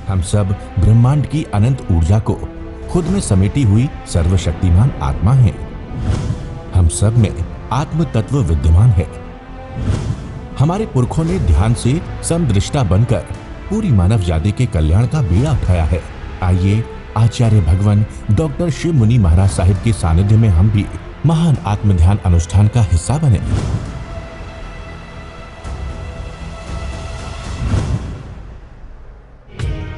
हम सब ब्रह्मांड की अनंत ऊर्जा को खुद में समेटी हुई सर्वशक्तिमान आत्मा हैं। हम सब में आत्म तत्व विद्यमान है। हमारे पुरखों ने ध्यान से समदृष्टा बनकर पूरी मानव जाति के कल्याण का बीड़ा उठाया है। आइए आचार्य भगवान डॉक्टर शिव मुनि महाराज साहिब के सानिध्य में हम भी महान आत्म ध्यान अनुष्ठान का हिस्सा बने।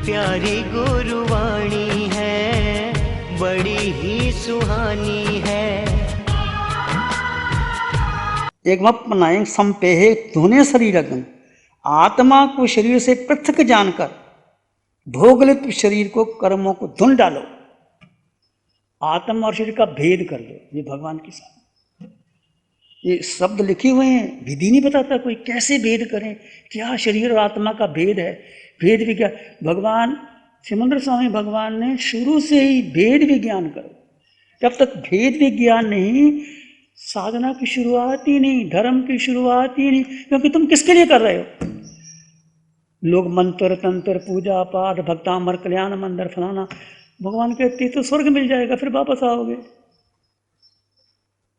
प्यारी गुरुवाणी है, बड़ी ही सुहानी है। एक मनाएं संपेहे धुने शरीरगम, आत्मा को शरीर से पृथक जानकर भोगलित शरीर को कर्मों को धुन डालो। आत्मा और शरीर का भेद कर लो। ये भगवान की साथ ये शब्द लिखे हुए हैं, विधि नहीं बताता कोई कैसे भेद करें, क्या शरीर और आत्मा का भेद है। भेद विज्ञान भगवान सिमंदर स्वामी भगवान ने शुरू से ही भेद विज्ञान करो। जब तक भेद विज्ञान नहीं, साधना की शुरुआत ही नहीं, धर्म की शुरुआत ही नहीं। क्योंकि तुम किसके लिए कर रहे हो? लोग मंत्र तंत्र पूजा पाठ भक्तामर कल्याण मंदिर फलाना, भगवान कहते तो स्वर्ग मिल जाएगा, फिर वापस आओगे।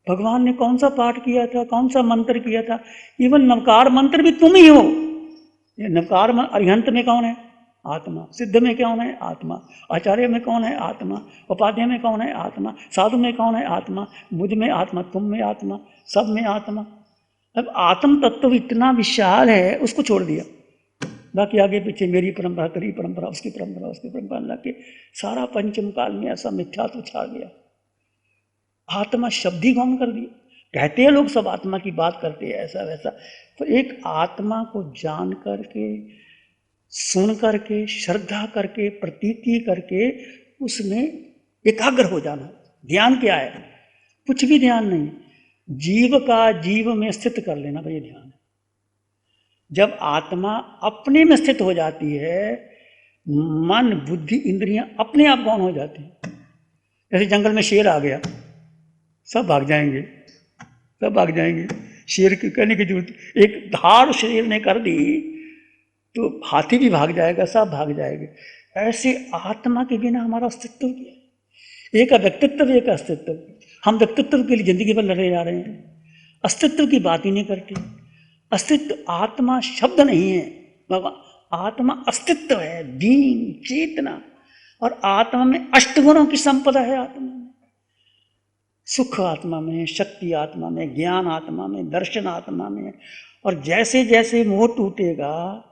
भगवान ने कौन सा पाठ किया था, कौन सा मंत्र किया था? इवन नवकार मंत्र भी तुम ही हो। ये नवकार अरिहंत में कौन है? आत्मा। सिद्ध में कौन है? आत्मा। आचार्य में कौन है? आत्मा। उपाध्याय में कौन है? आत्मा। साधु में कौन है? आत्मा। मुझ में आत्मा, तुम में आत्मा, सब में आत्मा। अब आत्म तत्व इतना विशाल है, उसको छोड़ दिया। बाकी आगे पीछे मेरी परंपरा, तेरी परंपरा, उसकी परंपरा, उसकी परंपरा ला के सारा पंचम काल में ऐसा मिथ्या तो छा गया। आत्मा शब्द ही गौण कर दिया। कहते हैं लोग सब आत्मा की बात करते हैं ऐसा वैसा, तो एक आत्मा को जान करके, सुन करके, श्रद्धा करके, प्रतीति करके उसमें एकाग्र हो जाना। ध्यान क्या है? कुछ भी ध्यान नहीं, जीव का जीव में स्थित कर लेना, भाई ध्यान है। जब आत्मा अपने में स्थित हो जाती है, मन बुद्धि इंद्रियां अपने आप गौण हो जाती हैं। जैसे जंगल में शेर आ गया, सब भाग जाएंगे, सब भाग जाएंगे। शेर की कहने की जरूरत, एक धार शेर ने कर दी तो हाथी भी भाग जाएगा, सब भाग जाएंगे। ऐसे आत्मा के बिना हमारा अस्तित्व क्या है? एक व्यक्तित्व, एक अस्तित्व। हम व्यक्तित्व के लिए जिंदगी भर लड़े जा रहे हैं, अस्तित्व की बात ही नहीं करते। अस्तित्व आत्मा शब्द नहीं है, भगवान आत्मा अस्तित्व है, बीइंग, चेतना। और आत्मा में अष्टगुणों की संपदा है। आत्मा में सुख आत्मा में, शक्ति आत्मा में, ज्ञान आत्मा में, दर्शन आत्मा में। और जैसे जैसे मोह टूटेगा,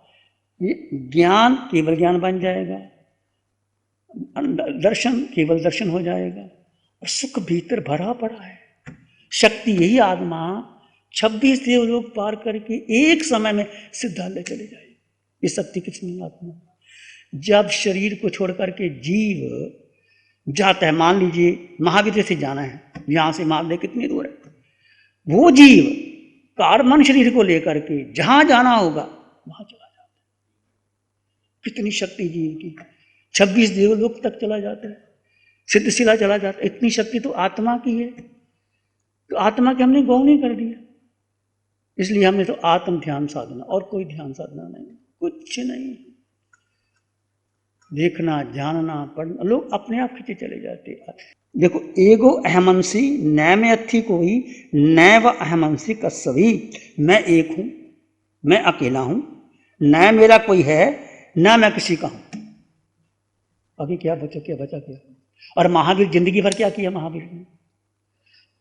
ये ज्ञान केवल ज्ञान बन जाएगा, दर्शन केवल दर्शन हो जाएगा, और सुख भीतर भरा पड़ा है। शक्ति यही आत्मा 26 देवलोक पार करके एक समय में सिद्धालय चले जाएगी। ये शक्ति किसमें? आत्मा। जब शरीर को छोड़ करके जीव जाता है, मान लीजिए महाविद्य से जाना है, यहां से महाविद्य कितनी दूर है, वो जीव कार्बन शरीर को लेकर के जहां जाना होगा वहां चला जाता है। कितनी शक्ति जीव की! 26 देवलोक तक चला जाता है, सिद्धशिला चला जाता है। इतनी शक्ति तो आत्मा की है। तो आत्मा के हमने गौण नहीं कर दिया। इसलिए हमने तो आत्म ध्यान साधना, और कोई ध्यान साधना नहीं, कुछ नहीं। देखना, जानना, पढ़ना, लोग अपने आप खींचे चले जाते हैं। देखो, एगो अहमंसी न में अथी कोई, न व अहमंसी कस्सवी। मैं एक हूं, मैं अकेला हूं, न मेरा कोई है, न मैं किसी का हूं। अभी क्या बचा, क्या बचा क्या? और महावीर जिंदगी भर क्या किया? महावीर ने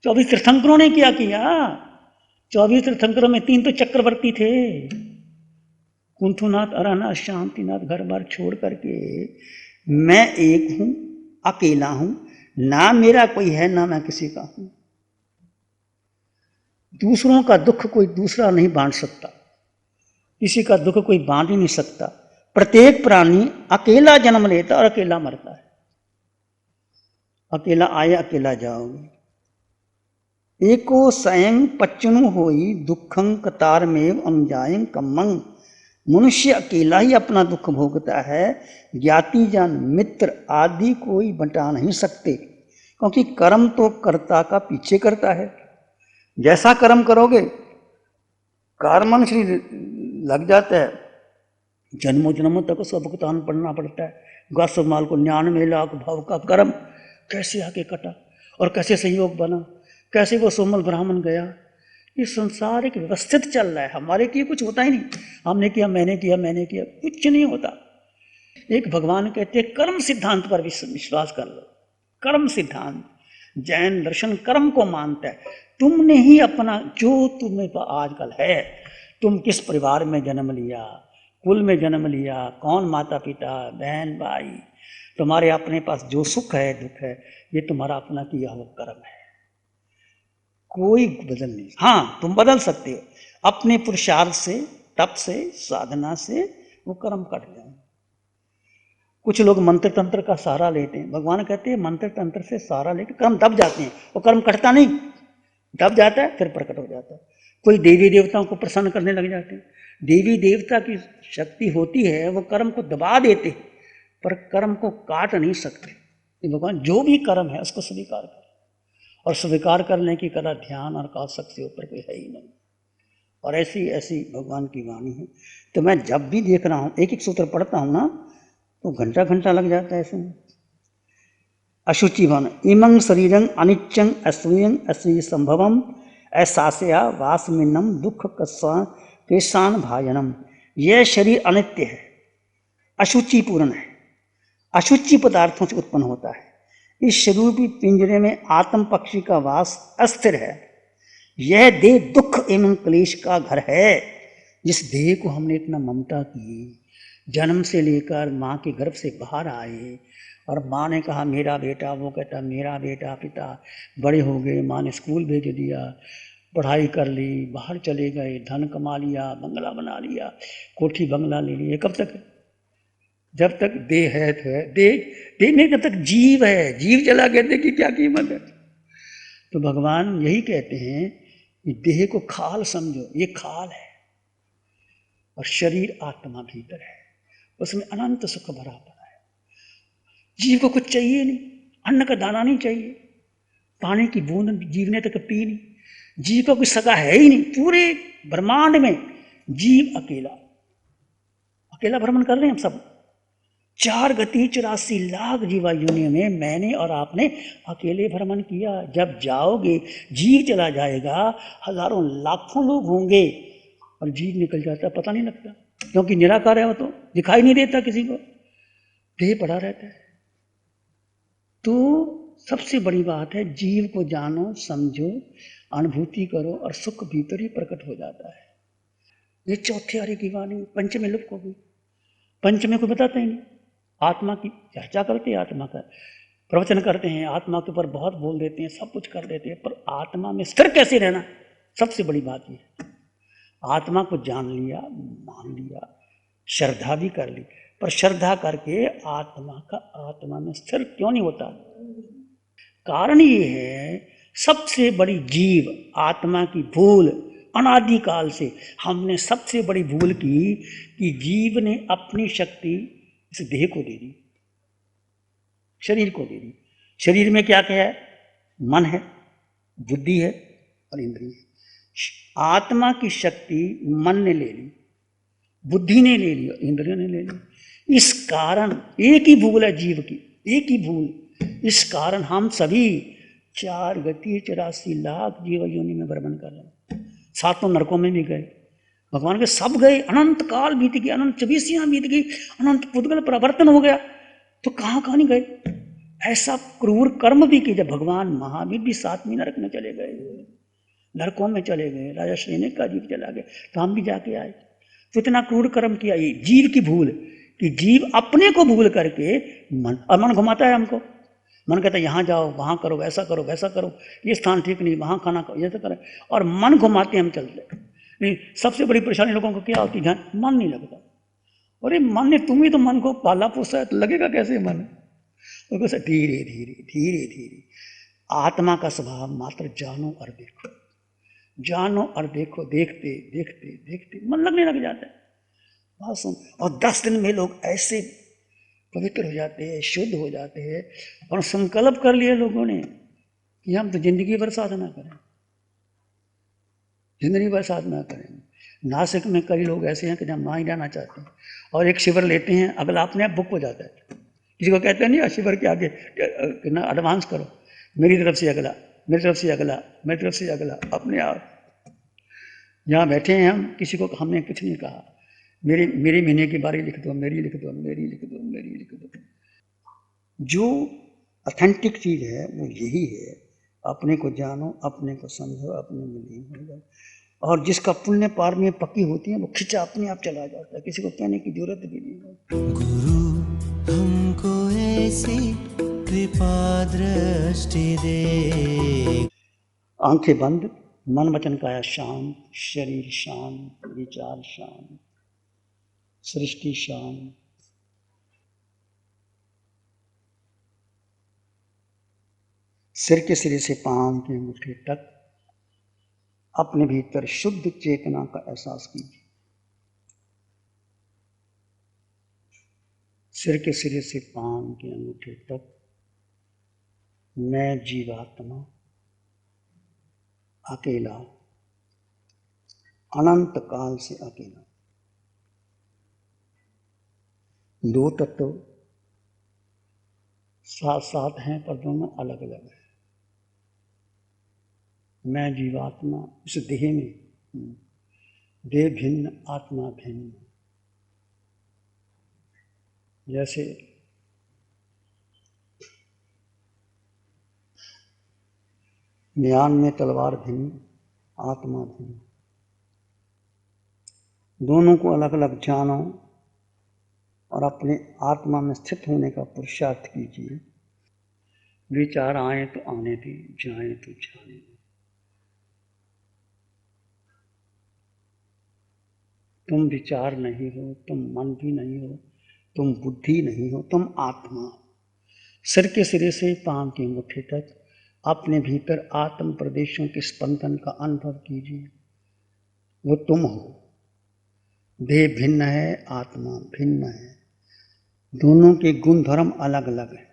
24 तीर्थंकरों ने क्या किया? 24 तीर्थंकरों में 3 तो चक्रवर्ती थे। कुंथुनाथ, अरानाथ, शांतिनाथ घर बार छोड़ करके मैं एक हूं, अकेला हूं, ना मेरा कोई है, ना मैं किसी का हूं। दूसरों का दुख कोई दूसरा नहीं बांट सकता, किसी का दुख कोई बांट ही नहीं सकता। प्रत्येक प्राणी अकेला जन्म लेता और अकेला मरता है। अकेला आए, अकेला जाओगे। एको स्वयं पच्चनु होई, दुखं कतार में अमजायं कम्मं। मनुष्य अकेला ही अपना दुख भोगता है, ज्ञाति जन मित्र आदि कोई बंटा नहीं सकते। क्योंकि कर्म तो कर्ता का पीछे करता है। जैसा कर्म करोगे, कर्मन शरीर लग जाता है, जन्मों जन्मों तक उसका भुगतान पड़ना पड़ता है। गौसमाल को 99 लाख भाव का कर्म कैसे आके कटा और कैसे संयोग बना, कैसे वो सोमल ब्राह्मण गया। ये संसार एक व्यवस्थित चल रहा है, हमारे किए कुछ होता ही नहीं। हमने किया, मैंने किया, मैंने किया, कुछ नहीं होता। एक भगवान कहते हैं कर्म सिद्धांत पर विश्वास कर लो। कर्म सिद्धांत, जैन दर्शन कर्म को मानता है। तुमने ही अपना जो तुम्हें आजकल है, तुम किस परिवार में जन्म लिया, कुल में जन्म लिया, कौन माता पिता, बहन भाई, तुम्हारे अपने पास जो सुख है दुख है, ये तुम्हारा अपना किया हुआ कर्म है, कोई बदल नहीं। हाँ, तुम बदल सकते हो अपने पुरुषार्थ से, तप से, साधना से, वो कर्म कट जाए। कुछ लोग मंत्र तंत्र का सहारा लेते हैं। भगवान कहते हैं मंत्र तंत्र से सहारा लेकर कर्म दब जाते हैं, वो कर्म कटता नहीं, दब जाता है फिर प्रकट हो जाता है। कोई देवी देवताओं को प्रसन्न करने लग जाते हैं। देवी देवता की शक्ति होती है, वो कर्म को दबा देते पर कर्म को काट नहीं सकते। भगवान जो भी कर्म है उसको स्वीकार कर, और स्वीकार करने की कला ध्यान और काशक से ऊपर कोई है ही नहीं। और ऐसी ऐसी भगवान की वाणी है। तो मैं जब भी देख रहा हूँ, एक एक सूत्र पढ़ता हूँ ना, तो घंटा घंटा लग जाता है ऐसे में। अशुचि भान इमं शरीरं अनिच्चं असूयं असूय संभवम ऐसासया वासमिन्नम दुख केशान भाजनम। यह शरीर अनित्य है, अशुचि पूर्ण है, अशुचि पदार्थों से उत्पन्न होता है। इस शरीर की पिंजरे में आत्म पक्षी का वास अस्थिर है। यह देह दुख एवं क्लेश का घर है। जिस देह को हमने इतना ममता की, जन्म से लेकर माँ के गर्भ से बाहर आए, और माँ ने कहा मेरा बेटा, वो कहता मेरा बेटा, पिता बड़े हो गए, माँ ने स्कूल भेज दिया, पढ़ाई कर ली, बाहर चले गए, धन कमा लिया, बंगला बना लिया, कोठी बंगला ले लिए। कब तक? जब तक देह है तो है, देह नहीं, जब तक जीव है। जीव चला कहते कि क्या कीमत है। तो भगवान यही कहते हैं कि देह को खाल समझो, ये खाल है, और शरीर आत्मा भीतर है, उसमें अनंत सुख भरा पड़ा है। जीव को कुछ चाहिए नहीं, अन्न का दाना नहीं चाहिए, पानी की बूंद जीव ने तक पी नहीं, जीव का कोई सगा है ही नहीं। पूरे ब्रह्मांड में जीव अकेला अकेला भ्रमण कर रहे हैं हम सब। 4 गति 84 लाख जीवा योनियों में मैंने और आपने अकेले भ्रमण किया। जब जाओगे जीव चला जाएगा, हजारों लाखों लोग होंगे और जीव निकल जाता है, पता नहीं लगता, क्योंकि निराकार है, वो तो दिखाई नहीं देता किसी को, देह पड़ा रहता है। तो सबसे बड़ी बात है, जीव को जानो, समझो, अनुभूति करो, और सुख भीतर ही प्रकट हो जाता है। ये चौथे आर्य की वाणी पंचमे लुप्त हो गई। पंचमे को बताते ही नहीं। आत्मा की चर्चा करते हैं, आत्मा का प्रवचन करते हैं, आत्मा के ऊपर बहुत बोल देते हैं, सब कुछ कर देते हैं, पर आत्मा में स्थिर कैसे रहना, सबसे बड़ी बात ये है। आत्मा को जान लिया, मान लिया, श्रद्धा भी कर ली, पर श्रद्धा करके आत्मा में स्थिर क्यों नहीं होता? कारण ये है, सबसे बड़ी जीव आत्मा की भूल अनादिकाल से हमने सबसे बड़ी भूल की कि जीव ने अपनी शक्ति इस देह को दे दी, शरीर को दे दी। शरीर में क्या क्या है? मन है, बुद्धि है और इंद्रिय है। आत्मा की शक्ति मन ने ले ली, बुद्धि ने ले ली, इंद्रियों ने ले ली। इस कारण एक ही भूल है जीव की, एक ही भूल। इस कारण हम सभी 4 गति 84 लाख जीव योनि में भ्रमण कर रहे हैं। 7 नरकों में भी गए, भगवान के सब गए, अनंत काल बीत गई, अनंत 24 बीत गई, अनंत पुद्गल परिवर्तन हो गया, तो कहाँ कहाँ नहीं गए? ऐसा क्रूर कर्म भी किया। जब भगवान महावीर भी 7वें नरक में चले गए, नरकों में चले गए, राजा सैनिक का जीव चला गया, तो हम भी जाके आए। तो इतना क्रूर कर्म किया। ये जीव की भूल, कि जीव अपने को भूल करके मन घुमाता है हमको। मन कहता है यहाँ जाओ, वहाँ करो, वैसा करो, वैसा करो, ये स्थान ठीक नहीं, वहाँ खाना खाओ, ये तो करें, और मन घुमाते हम चलते नहीं। सबसे बड़ी परेशानी लोगों को क्या होती है? मन नहीं लगता। अरे मन ने, तुम ही तो मन को पाला पोसा है, तो लगेगा कैसे मन? धीरे धीरे धीरे धीरे आत्मा का स्वभाव मात्र जानो और देखो, जानो और देखो, देखते देखते देखते मन लगने लग जाता है। बात सुन। और 10 दिन में लोग ऐसे पवित्र हो जाते हैं, शुद्ध हो जाते हैं, और संकल्प कर लिए लोगों ने कि हम तो जिंदगी भर साधना करें, जिंदगी भर साधना करें। नासिक में कई लोग ऐसे हैं कि जहाँ वहाँ ही रहना चाहते हैं, और एक शिविर लेते हैं, अगला अपने आप बुक हो जाता है। किसी को कहते हैं नहीं शिविर के आगे ना एडवांस करो, मेरी तरफ से अगला, मेरी तरफ से अगला, मेरी तरफ से अगला, अपने आप। यहाँ बैठे हैं हम, किसी को हमने कुछ नहीं कहा, मेरे महीने की बारी लिख दो, मेरी लिख दो, मेरी लिख दो, मेरी लिख दो। जो ऑथेंटिक चीज है वो यही है, अपने को जानो, अपने को समझो, अपने में लीन हो जाओ। और जिसका पुण्य पार में पक्की होती है वो खिंचा अपने आप चला जाता है, किसी को कहने की जरूरत भी नहीं है। गुरु हमको ऐसी कृपा दृष्टि दे। आंखें बंद, मन वचन काया शांत, शरीर शांत, विचार शांत, सृष्टि शांत। सिर के सिरे से पांव के मुट्ठी तक अपने भीतर शुद्ध चेतना का एहसास कीजिए। सिर के सिरे से पांव के अंगूठे तक मैं जीवात्मा अकेला, अनंत काल से अकेला। दो तत्व साथ साथ हैं पर दोनों अलग अलग हैं। मैं जीवात्मा इस देह में, देह भिन्न आत्मा भिन्न। जैसे म्यान में तलवार भिन्न, आत्मा भिन्न। दोनों को अलग अलग जानो और अपने आत्मा में स्थित होने का पुरुषार्थ कीजिए। विचार आए तो आने दी, जाए तो जाने दी। तुम विचार नहीं हो, तुम मन भी नहीं हो, तुम बुद्धि नहीं हो, तुम आत्मा। सिर के सिरे से पांव की मुट्ठी तक अपने भीतर आत्म प्रदेशों के स्पंदन का अनुभव कीजिए। वो तुम हो। देह भिन्न है, आत्मा भिन्न है, दोनों के गुण धर्म अलग अलग हैं।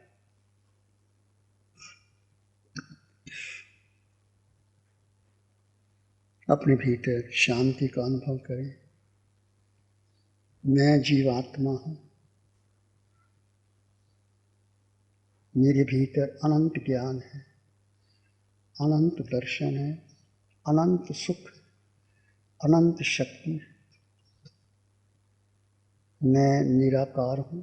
अपने भीतर शांति का अनुभव करें। मैं जीवात्मा हूं, मेरे भीतर अनंत ज्ञान है, अनंत दर्शन है, अनंत सुख, अनंत शक्ति। मैं निराकार हूं,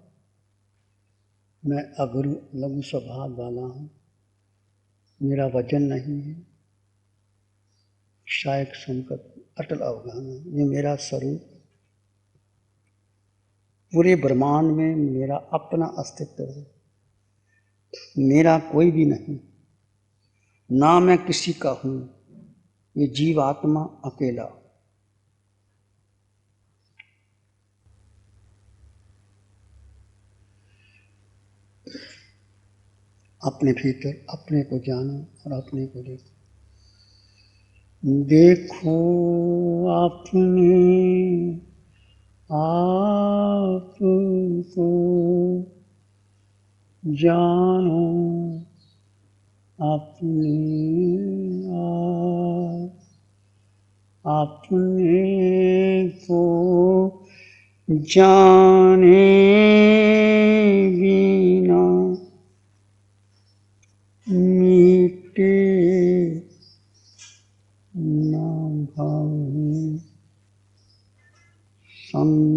मैं अगुरु लघु स्वभाव वाला हूं, मेरा वजन नहीं है, शायक संकट अटल अवगाहन है। ये मेरा स्वरूप, पूरे ब्रह्मांड में मेरा अपना अस्तित्व है, मेरा कोई भी नहीं, ना मैं किसी का हूं। ये जीवात्मा अकेला। अपने भीतर अपने को जानो और अपने को देखो। देखो अपने आप को, जानो अपने आप, अपने को जाने बिना मिटे न भव संसार।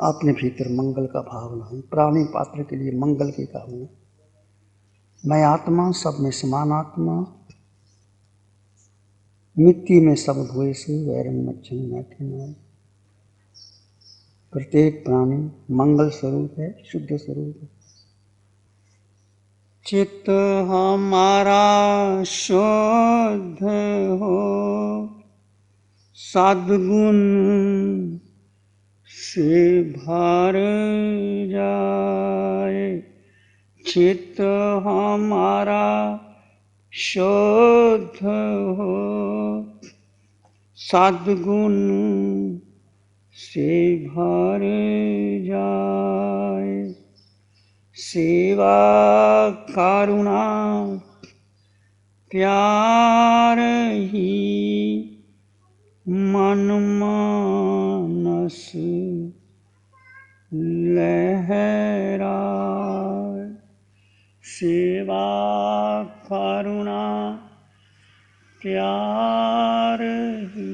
अपने भीतर मंगल का भाव लाएं। प्राणी पात्र के लिए मंगल की कामना। मैं आत्मा सब में समान आत्मा, मिट्टी में सब धोए से वैरम मच्छन मैथे नाय। प्रत्येक प्राणी मंगल स्वरूप है, शुद्ध स्वरूप है। चित्त हमारा शुद्ध हो, सद्गुण से भर जाए। चित्त हमारा शुद्ध हो, सद्गुण से भर जाए। सेवा करुणा प्यार ही मन मानस लहराए। सेवा करुणा प्यार ही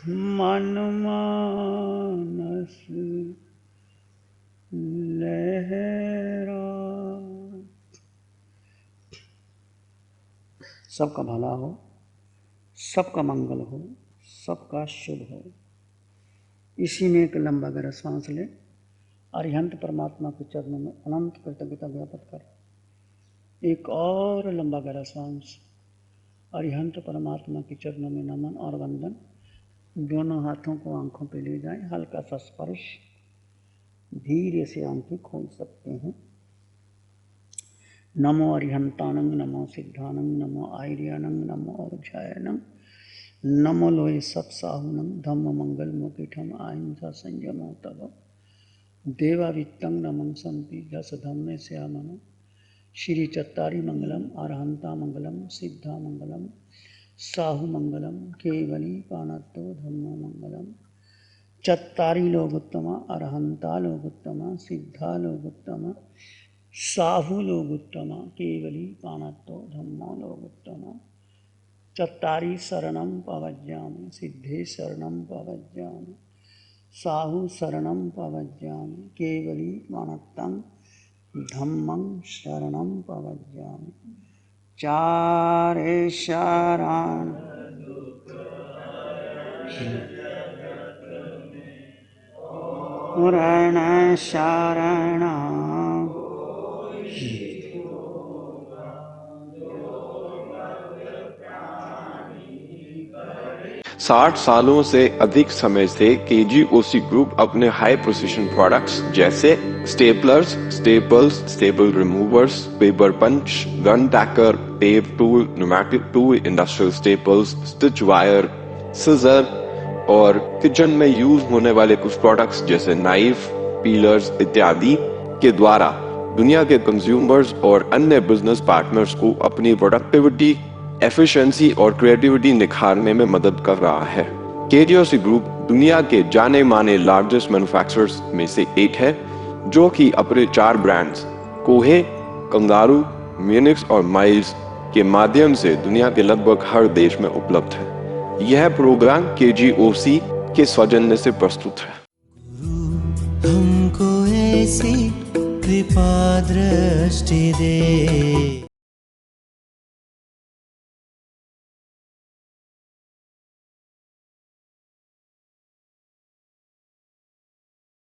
मन मानस लहराए। सबका भला हो, सबका मंगल हो, सबका शुभ हो। इसी में एक लंबा गहरा सांस ले। अरिहंत परमात्मा के चरणों में अनंत कृतज्ञता ज्ञापित कर। एक और लंबा गहरा सांस। अरिहंत परमात्मा के चरणों में नमन और वंदन। दोनों हाथों को आंखों पे ले जाएं। हल्का सा स्पर्श। धीरे से आंखें खोल सकते हैं। नमो अरिहंतानंग, नमो सिद्धानंग, नमो आयर्यानंग, नमो औरजायनंग, नमो लोये सत्साहुनंग, धम्म मंगल मुकिठम अहिंसा संयमो तव देवावित्तं नमं संति दस धम्मे श्यामनो। श्री चत्तारी मंगलम, अरहंता मंगलम, सिद्धा मंगलम, साहु मंगलम, केवली पाणत्तो धम्मो मंगलम। चत्तारी लोगोत्तमा, अरहंता लोगोत्तमा, सिद्धा लोगोत्तमा, साहु लोगोत्तमा, केवली पाणत्तो धम्मो लोगोत्तमा। चत्तारी शरणं पवज्जामि, सिद्धे शरणं पवज्जामि, साहु शरणं पवज्जामि, केवली पाणत्तं धम्मं शरणं पवज्जामि। चारे शरण पुरण शरण 60 सालों से अधिक समय से केजीओसी ग्रुप अपने हाई प्रिसिशन प्रोडक्ट्स जैसे staplers, staples, staple removers, paper punch, gun tacker, tape tool, pneumatic tool, industrial staples, stitch wire, scissor और किचन में यूज होने वाले कुछ प्रोडक्ट्स जैसे नाइफ, पीलर्स इत्यादि के द्वारा दुनिया के कंज्यूमर्स और अन्य बिजनेस पार्टनर्स को अपनी प्रोडक्टिविटी, एफिशिएंसी और क्रिएटिविटी निखारने में मदद कर रहा है। केजीओसी ग्रुप दुनिया के जाने माने लार्जेस्ट मैन्युफैक्चरर्स में से एक है, जो कि अपने 4 ब्रांड्स कोहे, कंगारू, म्यूनिक्स और माइल्स के माध्यम से दुनिया के लगभग हर देश में उपलब्ध है। यह प्रोग्राम केजीओसी के सौजन्य से प्रस्तुत है। हमको ऐसी कृपा दृष्टि दे।